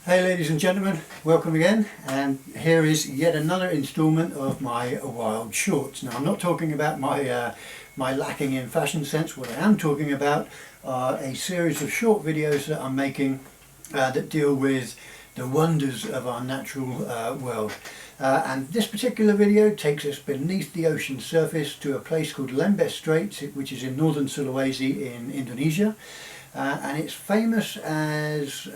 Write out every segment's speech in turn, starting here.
Hey ladies and gentlemen, welcome again, and here is yet another instalment of my wild shorts. Now I'm not talking about my lacking in fashion sense. What I am talking about are a series of short videos that I'm making that deal with the wonders of our natural world. And this particular video takes us beneath the ocean surface to a place called Lembeh Straits, which is in northern Sulawesi in Indonesia. And it's famous as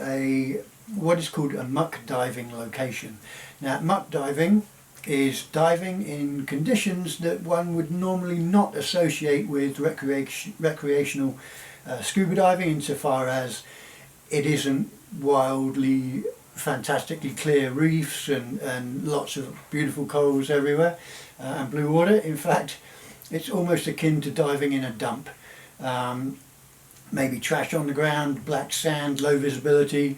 what is called a muck diving location. Now, muck diving is diving in conditions that one would normally not associate with recreational scuba diving, insofar as it isn't wildly, fantastically clear reefs and lots of beautiful corals everywhere and blue water. In fact, it's almost akin to diving in a dump. Maybe trash on the ground, black sand, low visibility,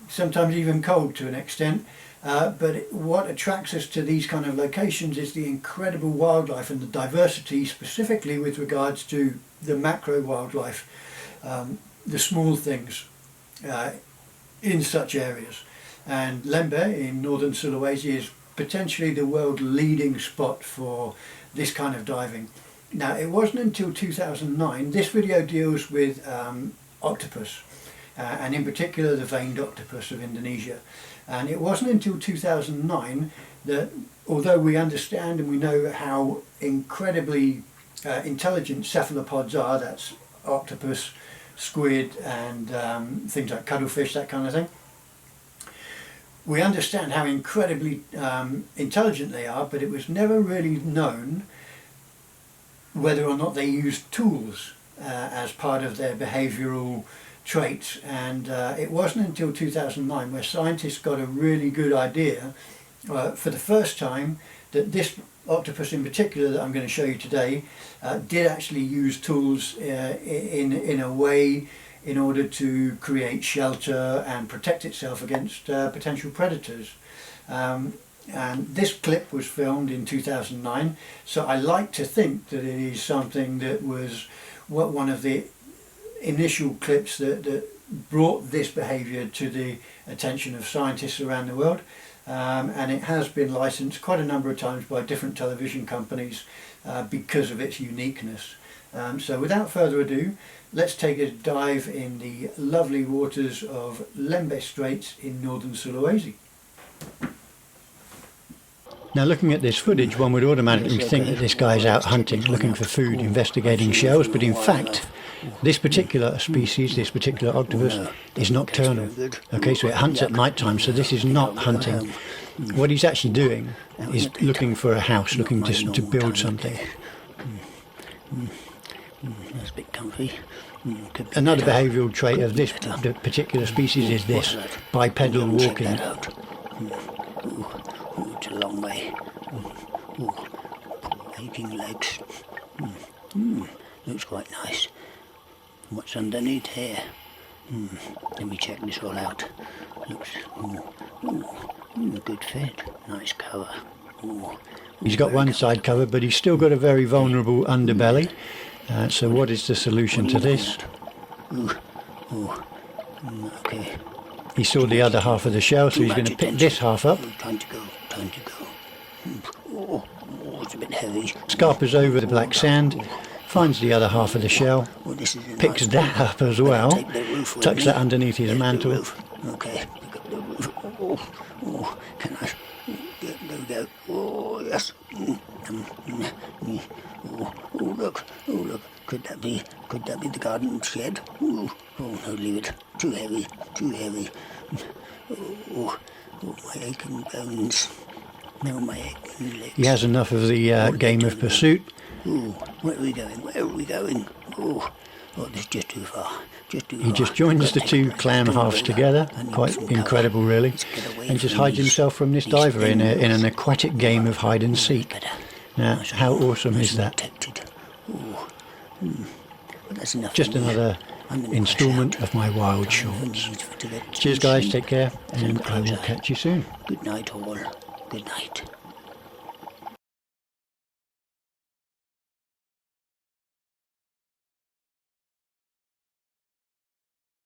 sometimes even cold to an extent. But what attracts us to these kind of locations is the incredible wildlife and the diversity, specifically with regards to the macro wildlife, the small things in such areas. And Lembeh in northern Sulawesi is potentially the world leading spot for this kind of diving. Now, it wasn't until 2009, this video deals with octopus, and in particular the Veined Octopus of Indonesia. And it wasn't until 2009 that, although we understand and we know how incredibly intelligent cephalopods are, that's octopus, squid and things like cuttlefish, that kind of thing, we understand how incredibly intelligent they are, but it was never really known whether or not they used tools as part of their behavioural traits. And it wasn't until 2009 where scientists got a really good idea for the first time that this octopus in particular that I'm going to show you today did actually use tools in a way in order to create shelter and protect itself against potential predators. And this clip was filmed in 2009, so I like to think that it is something that was one of the initial clips that brought this behaviour to the attention of scientists around the world. And it has been licensed quite a number of times by different television companies because of its uniqueness. So without further ado, let's take a dive in the lovely waters of Lembeh Straits in northern Sulawesi. Now, looking at this footage, one would automatically think that this guy's out hunting, looking for food, investigating shells, but in fact this particular species, this particular octopus, is nocturnal. Okay, so it hunts at night time, so this is not hunting. What he's actually doing is looking for a house, looking to build something. That's a bit comfy. Another behavioural trait of this particular species is this, bipedal walking. It's a long way. Aching legs. Looks quite nice. What's underneath here? Let me check this all out. Looks a good fit. Nice cover. He's got one side covered, but he's still got a very vulnerable underbelly. So what is the solution to this? Okay. He saw the other half of the shell, so he's going to pick this half up. Time to go. Oh, it's a bit heavy. Scarpers over the black sand, finds the other half of the shell, picks that up as well, tucks that underneath his mantle. Okay, pick up the roof. Oh, can I? There we go. Oh, yes. Oh, look. Could that be the garden shed? Oh, no, leave it. Too heavy. Oh, my aching bones. No, my aching legs. He has enough of the game of pursuit. Oh, where are we going? Oh, this is just too far. He just joins the two clam halves together, quite incredible really, and just hides himself from this diver in an aquatic game of hide and seek. Now, how awesome is that? Just another instalment of my wild shorts. Cheers guys, take care, and I will catch you soon. Good night all. Good night.